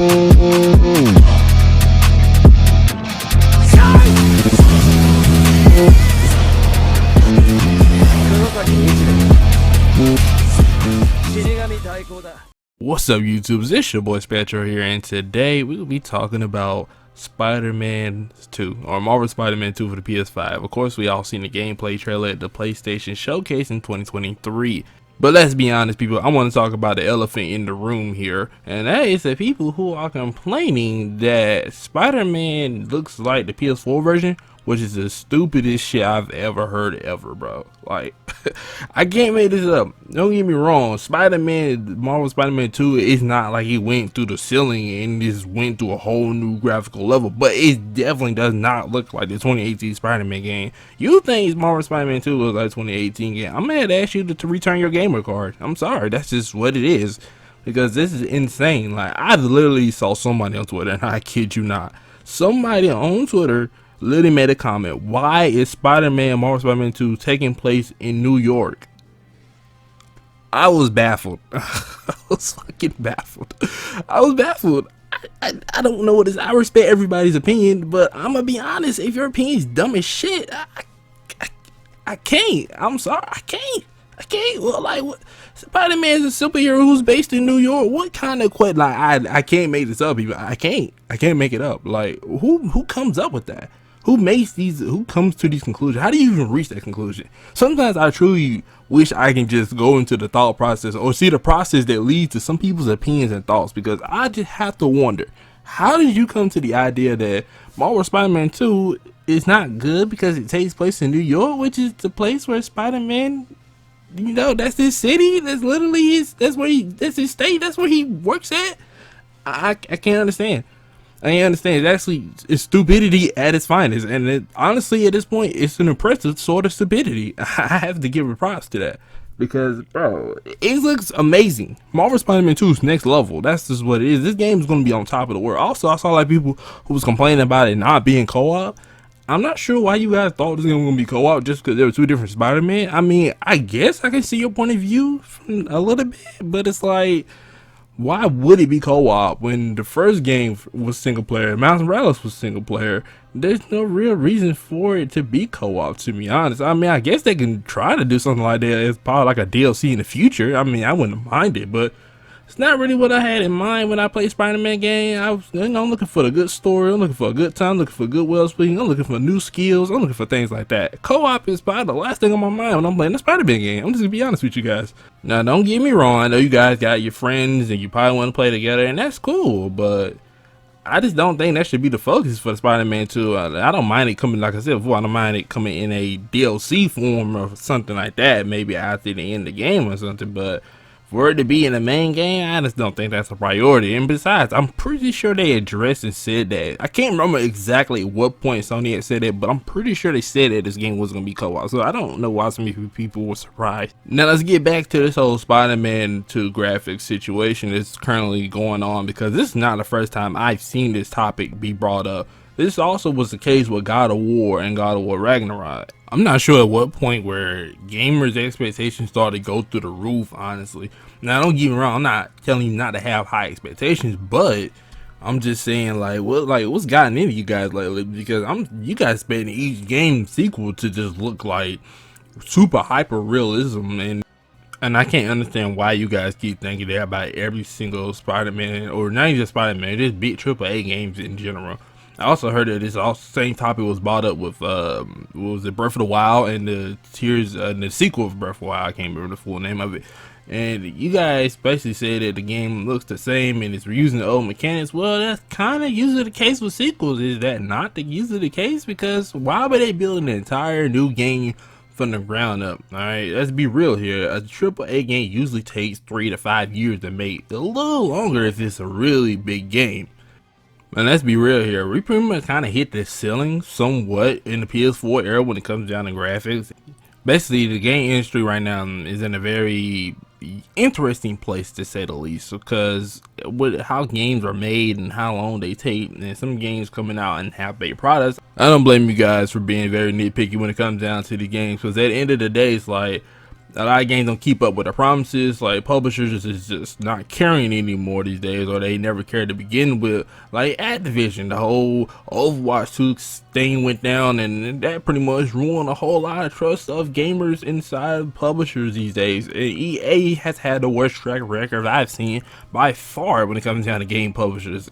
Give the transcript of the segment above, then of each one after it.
What's up, YouTubers? It's your boy Spectro here, and today we will be talking about Spider-Man 2, or Marvel Spider-Man 2 for the PS5. Of course, we all seen the gameplay trailer at the PlayStation Showcase in 2023. But let's be honest, people, I want to talk about the elephant in the room here, and that is the people who are complaining that Spider-Man looks like the PS4 version, which is the stupidest shit I've ever heard ever, bro. Like, I can't make this up. Don't get me wrong. Marvel Spider-Man 2 is not like he went through the ceiling and just went to a whole new graphical level, but it definitely does not look like the 2018 Spider-Man game. You think Marvel Spider-Man 2 was like 2018 game? I'm gonna ask you to return your gamer card. I'm sorry, that's just what it is, because this is insane. Like, I literally saw somebody on Twitter, and I kid you not, somebody on Twitter literally made a comment: why is Marvel Spider-Man 2 taking place in New York? I was baffled. I was fucking baffled. I was baffled. I don't know what it is. I respect everybody's opinion, but I'm gonna be honest, if your opinion is dumb as shit, I can't. I'm sorry, I can't. Well, like, what? Spider-Man is a superhero who's based in New York. What kind of question? Like, I can't make this up, people. I can't make it up. Like, who comes up with that? Who comes to these conclusions? How do you even reach that conclusion? Sometimes I truly wish I can just go into the thought process, or see the process that leads to some people's opinions and thoughts, because I just have to wonder, how did you come to the idea that Marvel Spider-Man 2 is not good because it takes place in New York, which is the place where Spider-Man, you know, that's his city, that's literally that's his state, that's where he works at? I can't understand. It's stupidity at its finest, and honestly, at this point, it's an impressive sort of stupidity. I have to give a props to that, because, bro, it looks amazing. Marvel Spider-Man 2 is next level. That's just what it is. This game is going to be on top of the world. Also, I saw like people who was complaining about it not being co-op. I'm not sure why you guys thought this game was going to be co-op just because there were two different Spider-Man. I mean, I guess I can see your point of view a little bit, but it's like, why would it be co-op when the first game was single player, Miles Morales was single player? There's no real reason for it to be co-op, to be honest. I mean, I guess they can try to do something like that as probably like a DLC in the future. I mean, I wouldn't mind it, but it's not really what I had in mind when I played Spider-Man game. I'm looking for a good story, I'm looking for a good time, I'm looking for good well speaking, I'm looking for new skills, I'm looking for things like that. Co-op is probably the last thing on my mind when I'm playing the Spider-Man game. I'm just gonna be honest with you guys. Now, don't get me wrong, I know you guys got your friends and you probably want to play together, and that's cool, but I just don't think that should be the focus for the Spider-Man 2. I don't mind it coming, like I said before, I don't mind it coming in a DLC form or something like that, maybe after the end of the game or something, but for it to be in the main game, I just don't think that's a priority. And besides, I'm pretty sure they addressed and said that. I can't remember exactly what point Sony had said it, but I'm pretty sure they said that this game was going to be co-op. So I don't know why so many people were surprised. Now let's get back to this whole Spider-Man 2 graphics situation that's currently going on, because this is not the first time I've seen this topic be brought up. This also was the case with God of War and God of War Ragnarok. I'm not sure at what point where gamers' expectations started to go through the roof, honestly. Now, don't get me wrong, I'm not telling you not to have high expectations, but I'm just saying, like, what's gotten into you guys lately? Because you guys expecting each game sequel to just look like super hyper realism, and I can't understand why you guys keep thinking that about every single Spider-Man, or not even just Spider-Man, just big AAA games in general. I also heard that this same topic was brought up with what was it, Breath of the Wild, and the sequel of Breath of the Wild. I can't remember the full name of it. And you guys basically said that the game looks the same and it's reusing the old mechanics. Well, that's kind of usually the case with sequels. Is that not usually the case? Because why would they build an entire new game from the ground up? Alright, let's be real here. A AAA game usually takes 3 to 5 years to make. A little longer if it's a really big game. And let's be real here, we pretty much kind of hit the ceiling somewhat in the PS4 era when it comes down to graphics. Basically, the game industry right now is in a very interesting place, to say the least, because with how games are made and how long they take, and some games coming out and half-baked products. I don't blame you guys for being very nitpicky when it comes down to the games, because at the end of the day, it's like, a lot of games don't keep up with the promises. Like publishers is just not caring anymore these days, or they never cared to begin with. Like Activision, the whole Overwatch 2 thing went down, and that pretty much ruined a whole lot of trust of gamers inside publishers these days. And EA has had the worst track record I've seen by far when it comes down to game publishers.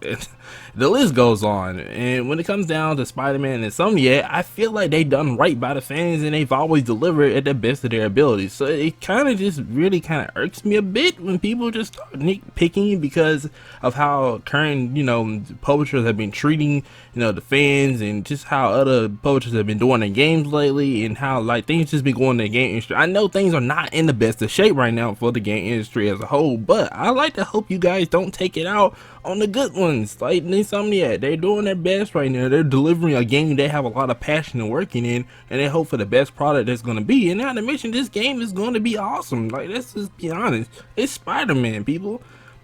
The list goes on, and when it comes down to Spider-Man and Insomniac, I feel like they done right by the fans, and they've always delivered at the best of their abilities. So it kind of just really kind of irks me a bit when people just start nitpicking because of how current, publishers have been treating, the fans, and just how other publishers have been doing their games lately, and how like things just been going in the game industry. I know things are not in the best of shape right now for the game industry as a whole, but I like to hope you guys don't take it out on the good ones like Insomniac. They're doing their best right now. They're delivering a game they have a lot of passion in working in, and they hope for the best product that's going to be. And not to mention, this game is going to be awesome. Like, let's just be honest, it's Spider-Man, people.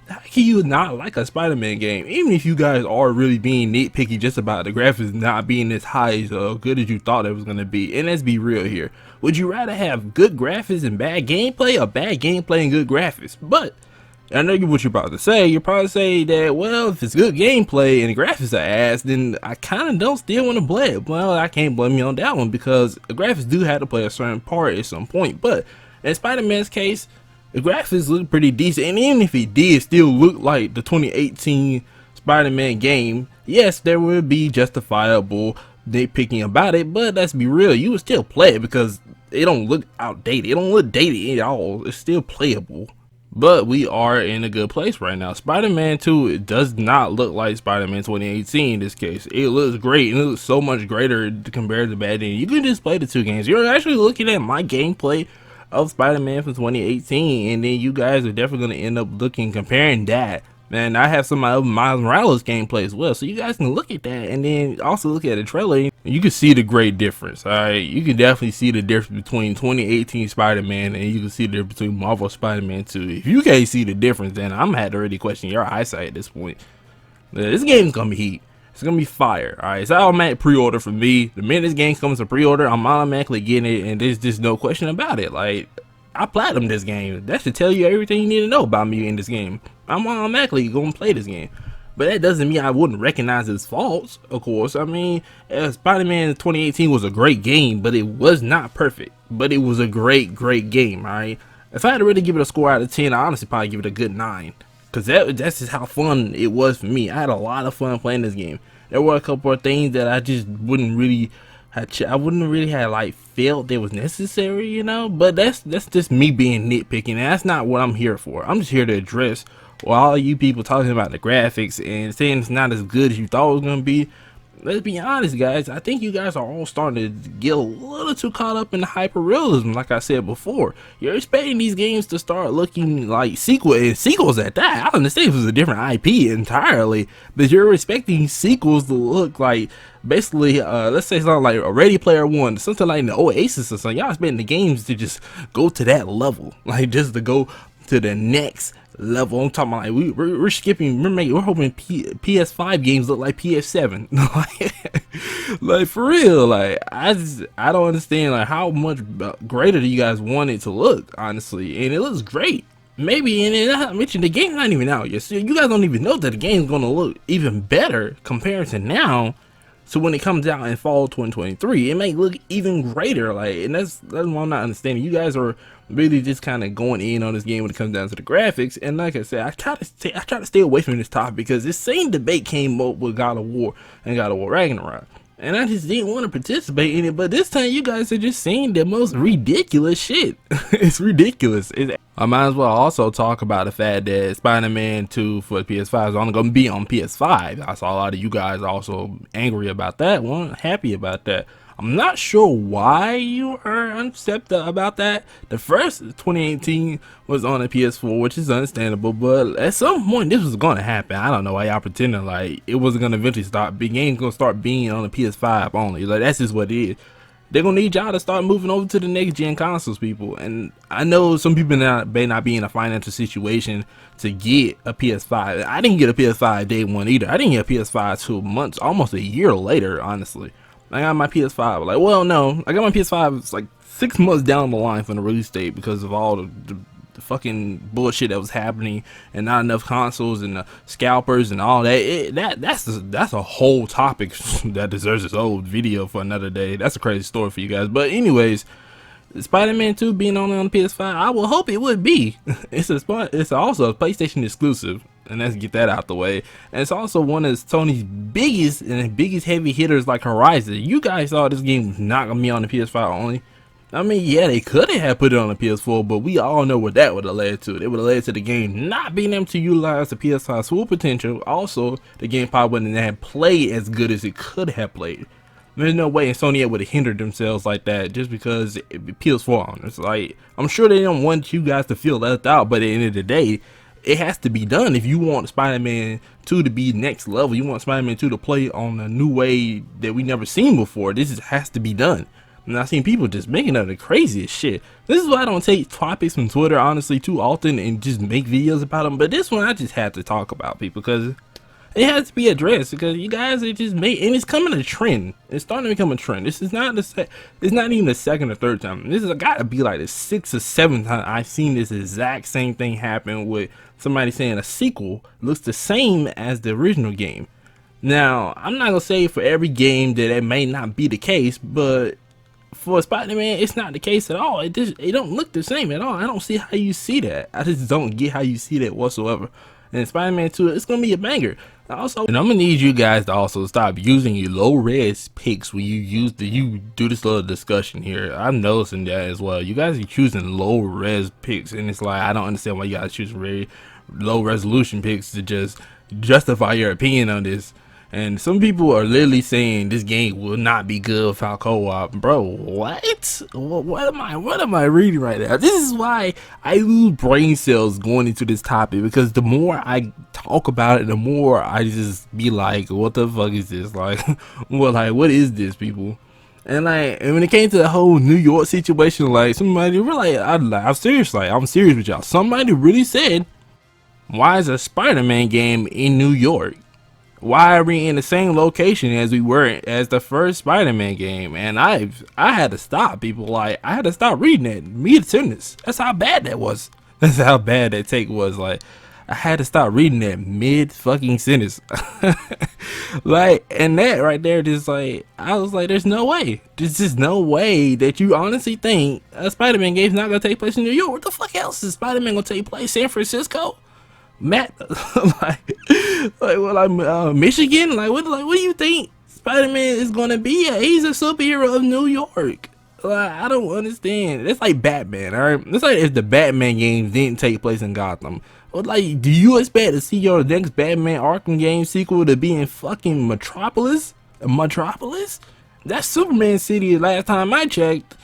How can you not like a Spider-Man game? Even if you guys are really being nitpicky just about the graphics not being as high as good as you thought it was going to be. And let's be real here, would you rather have good graphics and bad gameplay, or bad gameplay and good graphics? But I know what you're about to say. You're probably say that, well, if it's good gameplay and the graphics are ass, then I kind of don't still want to play it. Well, I can't blame you on that one, because the graphics do have to play a certain part at some point. But in Spider-Man's case, the graphics look pretty decent, and even if it did still look like the 2018 Spider-Man game, yes, there would be justifiable nitpicking about it, but let's be real, you would still play it because it don't look outdated. It don't look dated at all. It's still playable. But we are in a good place right now. Spider-Man 2, it does not look like Spider-Man 2018 in this case. It looks great, and it looks so much greater compared to back then. You can just play the two games. You're actually looking at my gameplay of Spider-Man from 2018, and then you guys are definitely going to end up comparing that. Man, I have some of Miles Morales gameplay as well, so you guys can look at that, and then also look at the trailer. You can see the great difference. Alright, you can definitely see the difference between 2018 Spider-Man, and you can see the difference between Marvel Spider-Man 2. If you can't see the difference, then I'm gonna have to really question your eyesight at this point. This game's gonna be heat. It's gonna be fire. Alright, it's automatic pre-order for me. The minute this game comes to pre-order, I'm automatically getting it, and there's just no question about it. Like, I platinumed this game. That should tell you everything you need to know about me in this game. I'm automatically gonna play this game. But that doesn't mean I wouldn't recognize its faults, of course. I mean, Spider-Man 2018 was a great game, but it was not perfect. But it was a great game, alright? If I had to really give it a score out of 10, I honestly probably give it a good 9. Because that's just how fun it was for me. I had a lot of fun playing this game. There were a couple of things that I just wouldn't really have like felt that was necessary, but that's just me being nitpicking, and that's not what I'm here for. I'm just here to address all you people talking about the graphics and saying it's not as good as you thought it was gonna be. Let's be honest, guys. I think you guys are all starting to get a little too caught up in the hyper-realism. Like I said before, you're expecting these games to start looking like sequels at that. I understand if it was a different IP entirely, but you're expecting sequels to look like basically, let's say something like a Ready Player One, something like the Oasis or something. Y'all expecting the games to just go to that level, like just to go to the next level. I'm talking about like we're skipping. We're hoping PS5 games look like PS7. like for real. Like I don't understand like how much greater do you guys want it to look, honestly, and it looks great. Maybe, and I mentioned the game's not even out yet, so you guys don't even know that the game's gonna look even better compared to now. So when it comes out in fall 2023, it may look even greater. Like, and that's what I'm not understanding. You guys are really just kind of going in on this game when it comes down to the graphics. And like I said, I try to stay away from this topic because this same debate came up with God of War and God of War Ragnarok, and I just didn't want to participate in it. But this time, you guys are just saying the most ridiculous shit. It's ridiculous. I might as well also talk about the fact that Spider-Man 2 for PS5 is only going to be on PS5. I saw a lot of you guys also angry about that one, happy about that. I'm not sure why you are upset about that. The first 2018 was on the PS4, which is understandable, but at some point this was going to happen. I don't know why y'all pretending like it wasn't going to eventually stop. The game's going to start being on the PS5 only. Like, that's just what it is. They're going to need y'all to start moving over to the next gen consoles, people. And I know some people may not be in a financial situation to get a PS5. I didn't get a PS5 day one either. I didn't get a PS5 2 months, almost a year later, honestly. I got my PS5. Like, well, no, I got my PS5. It's like 6 months down the line from the release date because of all the fucking bullshit that was happening and not enough consoles and the scalpers and all that. That's a whole topic that deserves its own video for another day. That's a crazy story for you guys. But anyways, Spider-Man 2 being only on the PS5, I will hope it would be. It's also a PlayStation exclusive, and let's get that out the way. And it's also one of Sony's biggest heavy hitters, like Horizon. You guys saw this game was not gonna be on the PS5 only. I mean, yeah, they could have put it on the PS4, but we all know what that would have led to. It would have led to the game not being able to utilize the PS5's full potential. Also, the game probably wouldn't have played as good as it could have played. There's no way Sony would have hindered themselves like that just because PS4 on. It's like, I'm sure they don't want you guys to feel left out, but at the end of the day, it has to be done. If you want Spider-Man 2 to be next level, you want Spider-Man 2 to play on a new way that we never seen before, has to be done. And I've seen people just making up the craziest shit. This is why I don't take topics from Twitter, honestly, too often and just make videos about them. But this one, I just had to talk about, people, because it has to be addressed, because you guys are just and it's coming a trend. It's starting to become a trend. This is not it's not even the second or third time. This has got to be like the 6th or 7th time I've seen this exact same thing happen with somebody saying a sequel looks the same as the original game. Now, I'm not gonna say for every game that it may not be the case, but for Spider-Man, it's not the case at all. It don't look the same at all. I don't see how you see that. I just don't get how you see that whatsoever. And Spider-Man 2, it's gonna be a banger. Also, and I'm gonna need you guys to also stop using your low res pics when you do this little discussion here. I'm noticing that as well. You guys are choosing low res pics, and it's like, I don't understand why you guys choose very low resolution pics to just justify your opinion on this. And some people are literally saying this game will not be good without co-op. Bro, what? What am I reading right now? This is why I lose brain cells going into this topic, because the more I talk about it, the more I just be like, what the fuck is this? Like, what is this, people? And when it came to the whole New York situation, like, somebody really, I'm serious with y'all. Somebody really said, why is a Spider-Man game in New York? Why are we in the same location as we were as the first Spider-Man game? And I had to stop, people. Like, I had to stop reading that mid-sentence. That's how bad that was. That's how bad that take was. Like, I had to stop reading that mid-fucking sentence. Like, and that right there, just like, I was like, there's no way. There's just no way that you honestly think a Spider-Man game's not gonna take place in New York. What the fuck else is Spider-Man gonna take place? San Francisco? Matt, Michigan? What do you think Spider-Man is gonna be at? He's a superhero of New York. Like, I don't understand. It's like Batman, alright? It's like if the Batman games didn't take place in Gotham. But like, do you expect to see your next Batman Arkham game sequel to be in fucking Metropolis? Metropolis? That's Superman City last time I checked.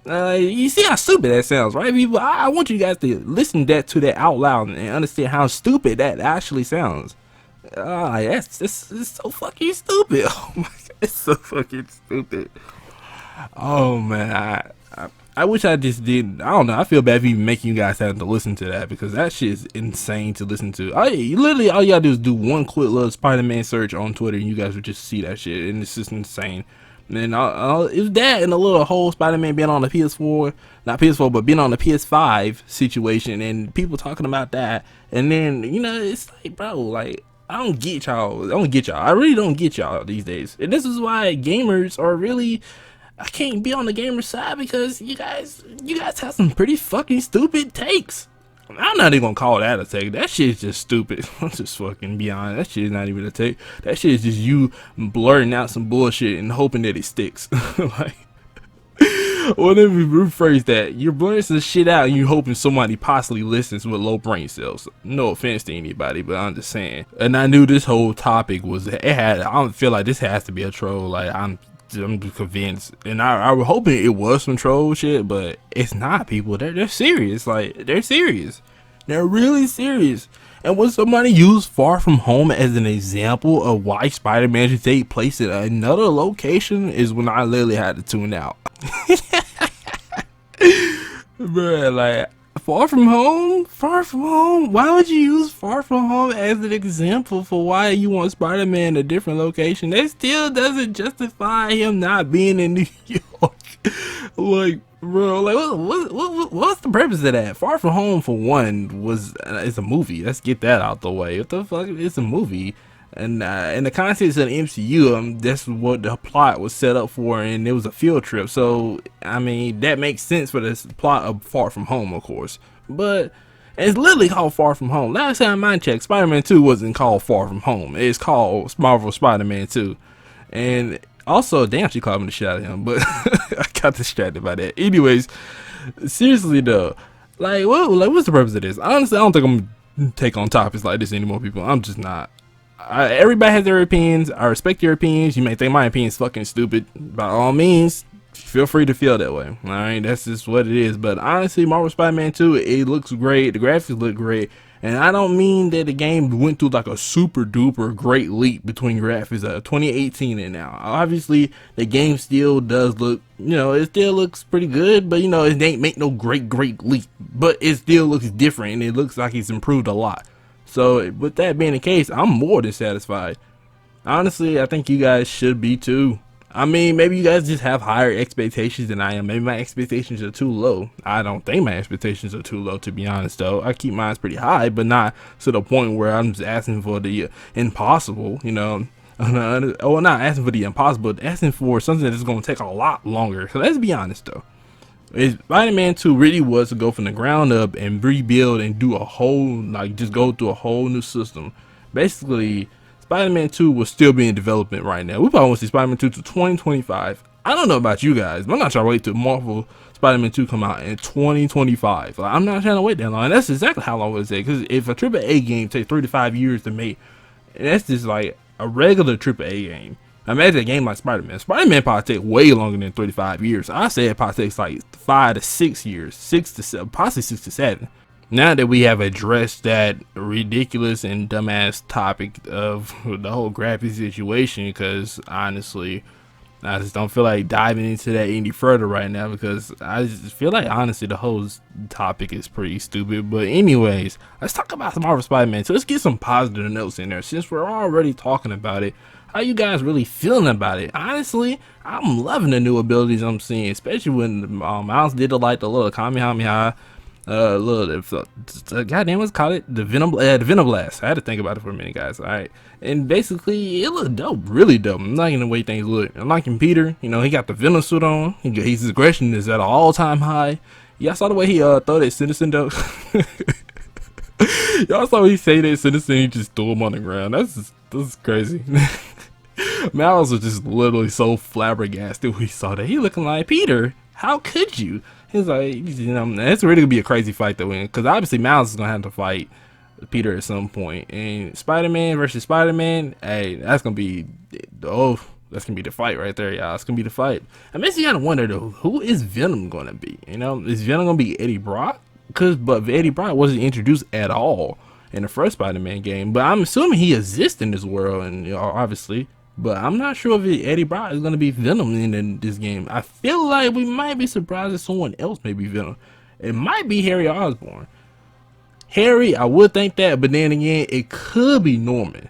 You see how stupid that sounds, right, people? I want you guys to listen to that out loud and understand how stupid that actually sounds. It's so fucking stupid. Oh my god, it's so fucking stupid. Oh man, I wish I just didn't. I don't know. I feel bad for even making you guys have to listen to that, because that shit is insane to listen to. Literally, all you gotta do is do one quick little Spider-Man search on Twitter, and you guys would just see that shit, and it's just insane. And it was that and a little whole Spider-Man being on the PS4, not PS4, but being on the PS5 situation, and people talking about that. And then, it's like, bro, like, I don't get y'all. I really don't get y'all these days. And this is why gamers are really, I can't be on the gamer side, because you guys have some pretty fucking stupid takes. I'm not even gonna call that a take. That shit is just stupid. I'm just fucking be honest. That shit is not even a take. That shit is just you blurting out some bullshit and hoping that it sticks. Like, whatever you rephrase that, you're blurring some shit out and you're hoping somebody possibly listens with low brain cells. No offense to anybody, but I'm just saying. And I knew this whole topic was, I don't feel like this has to be a troll. Like, I'm convinced, and I was hoping it was some troll shit, but it's not, people. They're serious. Like, they're serious. They're really serious. And when somebody used Far From Home as an example of why Spider-Man should take place in another location, is when I literally had to tune out. Bruh, like, Far From Home? Far From Home? Why would you use Far From Home as an example for why you want Spider-Man in a different location? That still doesn't justify him not being in New York. Like, bro, like what's the purpose of that? Far From Home, for one, it's a movie. Let's get that out the way. What the fuck? It's a movie. And in the context of the MCU, that's what the plot was set up for, and it was a field trip. So, I mean, that makes sense for this plot of Far From Home, of course. But it's literally called Far From Home. Last time I checked, Spider-Man 2 wasn't called Far From Home. It's called Marvel Spider-Man 2. And also, damn, she called me the shit out of him, but I got distracted by that. Anyways, seriously though, what's the purpose of this? Honestly, I don't think I'm gonna take on topics like this anymore, people. I'm just not. Everybody has their opinions. I respect your opinions. You may think my opinion is fucking stupid. By all means, feel free to feel that way. Alright, that's just what it is. But honestly, Marvel Spider-Man 2, it looks great. The graphics look great. And I don't mean that the game went through like a super duper great leap between graphics of 2018 and now. Obviously, the game still does look, it still looks pretty good, but it ain't make no great leap. But it still looks different, and it looks like it's improved a lot. So with that being the case, I'm more than satisfied. Honestly, I think you guys should be too. I mean, maybe you guys just have higher expectations than I am. Maybe my expectations are too low. I don't think my expectations are too low, to be honest, though. I keep mine pretty high, but not to the point where I'm just asking for the impossible, Well, not asking for the impossible, but asking for something that's going to take a lot longer. So let's be honest, though. Spider-Man 2 really was to go from the ground up and rebuild and do a whole, just go through a whole new system. Basically, Spider-Man 2 will still be in development right now. We probably won't see Spider-Man 2 to 2025. I don't know about you guys, but I'm not trying to wait till Marvel Spider-Man 2 come out in 2025. I'm not trying to wait that long. And that's exactly how long it would take. Because if a AAA game takes 3 to 5 years to make, that's just like a regular AAA game. Imagine a game like Spider-Man. Spider-Man probably take way longer than 35 years. I say it probably takes like 5 to 6 years, 6 to 7, possibly 6 to 7. Now that we have addressed that ridiculous and dumbass topic of the whole graphic situation, because honestly, I just don't feel like diving into that any further right now, because I just feel like honestly the whole topic is pretty stupid. But anyways, let's talk about Marvel Spider-Man. So let's get some positive notes in there since we're already talking about it. How you guys really feeling about it? Honestly, I'm loving the new abilities I'm seeing, especially when Miles did the little Kamehameha, goddamn, what's it called? The Venom Blast. I had to think about it for a minute, guys. All right, and basically it looked dope, really dope. I'm liking the way things look. I'm liking Peter. He got the Venom suit on. His aggression is at an all-time high. Y'all saw the way he throw that citizen though. Y'all saw he say that citizen, he just threw him on the ground. That's crazy. Miles was just literally so flabbergasted when he saw that. He looking like, Peter, how could you? He's like, it's really gonna be a crazy fight to win, because obviously Miles is gonna have to fight Peter at some point. And Spider-Man versus Spider-Man, hey, that's gonna be the fight right there, y'all. It's gonna be the fight. I mean, you gotta wonder though, who is Venom gonna be? Is Venom gonna be Eddie Brock? But Eddie Brock wasn't introduced at all in the first Spider-Man game, but I'm assuming he exists in this world, and obviously. But I'm not sure if Eddie Brock is going to be Venom in this game. I feel like we might be surprised if someone else may be Venom. It might be Harry Osborn. Harry, I would think that, but then again, it could be Norman.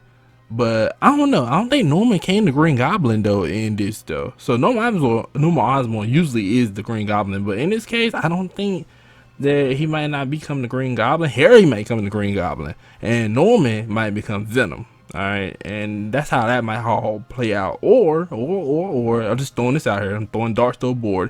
But I don't know. I don't think Norman came to Green Goblin though in this though. So Norman Osborn usually is the Green Goblin, but in this case, I don't think that he might not become the Green Goblin. Harry might become the Green Goblin, and Norman might become Venom. All right, and that's how that might all play out. Or I'm just throwing this out here. I'm throwing darts to a board.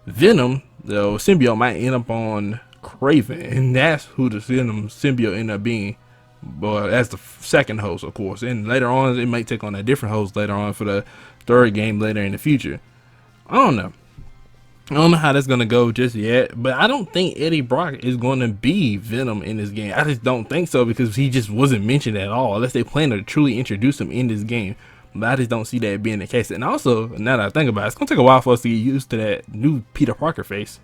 Venom, the symbiote, might end up on Kraven, and that's who the Venom symbiote end up being. But as the second host, of course, and later on it might take on a different host later on for the third game later in the future. I don't know how that's gonna go just yet, but I don't think Eddie Brock is gonna be Venom in this game. I just don't think so, because he just wasn't mentioned at all, unless they plan to truly introduce him in this game. But I just don't see that being the case. And also, now that I think about it, it's gonna take a while for us to get used to that new Peter Parker face.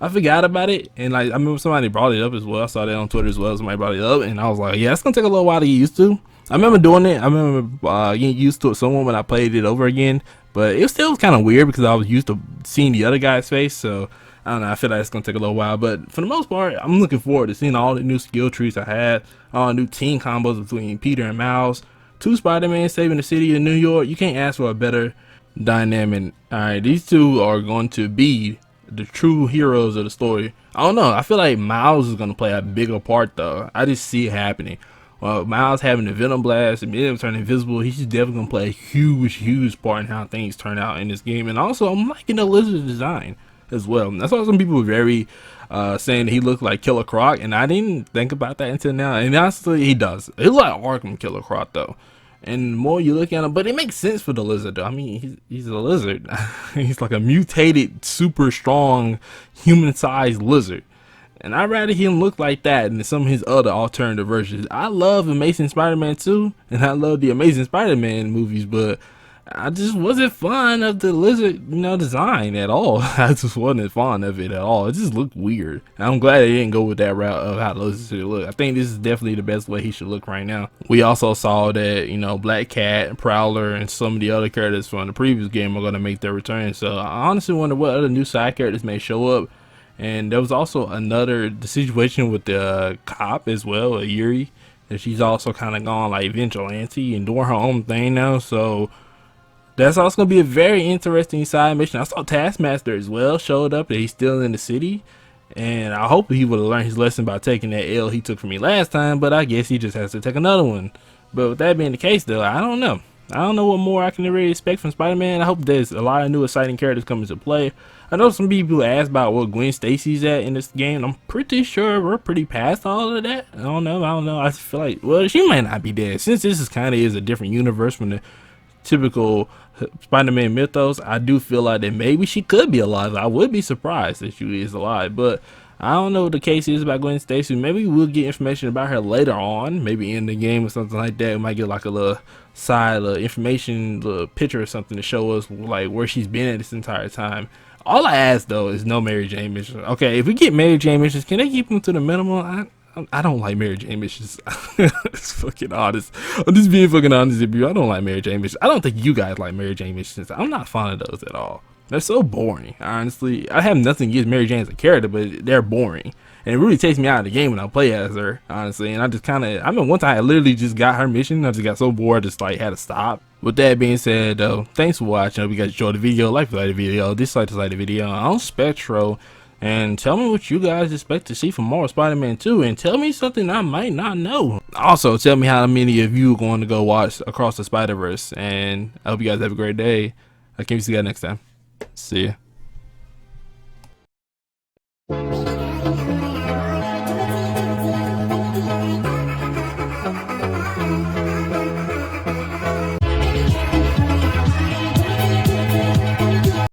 I forgot about it, and I remember somebody brought it up as well. I saw that on Twitter as well. Somebody brought it up, and I was like, yeah, it's gonna take a little while to get used to. I remember doing it. I remember getting used to it somewhat when I played it over again. But it still was kind of weird, because I was used to seeing the other guy's face. So I don't know, I feel like it's gonna take a little while, but for the most part, I'm looking forward to seeing all the new skill trees I had, all the new team combos between Peter and Miles, two Spider-Man saving the city of New York. You can't ask for a better dynamic. Alright, these two are going to be the true heroes of the story. I don't know, I feel like Miles is gonna play a bigger part though. I just see it happening. Well, Miles having the Venom Blast and being able to turn invisible, he's definitely gonna play a huge part in how things turn out in this game. And also, I'm liking the lizard design as well. That's why some people were very saying he looked like Killer Croc, and I didn't think about that until now. And honestly, he does. He looks like Arkham Killer Croc though. And the more you look at him, but it makes sense for the lizard though. I mean, he's a lizard. He's like a mutated, super strong, human-sized lizard. And I'd rather him look like that than some of his other alternative versions. I love Amazing Spider-Man 2, and I love the Amazing Spider-Man movies, but I just wasn't fond of the lizard, design at all. I just wasn't fond of it at all. It just looked weird. And I'm glad they didn't go with that route of how the lizard should look. I think this is definitely the best way he should look right now. We also saw that, Black Cat, Prowler, and some of the other characters from the previous game are going to make their return. So I honestly wonder what other new side characters may show up. And there was also the situation with the cop as well, Yuri, that she's also kind of gone like vigilante and doing her own thing now. So that's also going to be a very interesting side mission. I saw Taskmaster as well showed up, that he's still in the city. And I hope he would have learned his lesson by taking that L he took from me last time, but I guess he just has to take another one. But with that being the case though, I don't know. I don't know what more I can really expect from Spider-Man. I hope there's a lot of new exciting characters coming to play. I know some people asked about what Gwen Stacy's at in this game. I'm pretty sure we're pretty past all of that. I don't know. I feel like, well, she might not be dead. Since this is kind of a different universe from the typical Spider-Man mythos, I do feel like that maybe she could be alive. I would be surprised if she is alive, but I don't know what the case is about Gwen Stacy. Maybe we'll get information about her later on, maybe in the game or something like that. We might get like a little side information, little picture or something to show us like where she's been at this entire time. All I ask though is no Mary Jane missions. Okay, if we get Mary Jane missions, can they keep them to the minimum? I don't like Mary Jane missions. It's fucking honest. I'm just being fucking honest with you. I don't like Mary Jane missions. I don't think you guys like Mary Jane missions. I'm not fond of those at all. They're so boring, honestly. I have nothing against Mary Jane as a character, but they're boring. And it really takes me out of the game when I play as her, honestly. And I just I mean, one time I literally just got her mission. I just got so bored, I just like had to stop. With that being said, though, thanks for watching. I hope you guys enjoyed the video. Like the video, dislike the video. I'm Spectro. And tell me what you guys expect to see from Marvel Spider-Man 2. And tell me something I might not know. Also, tell me how many of you are going to go watch Across the Spider-Verse. And I hope you guys have a great day. I can't see you guys next time. See ya.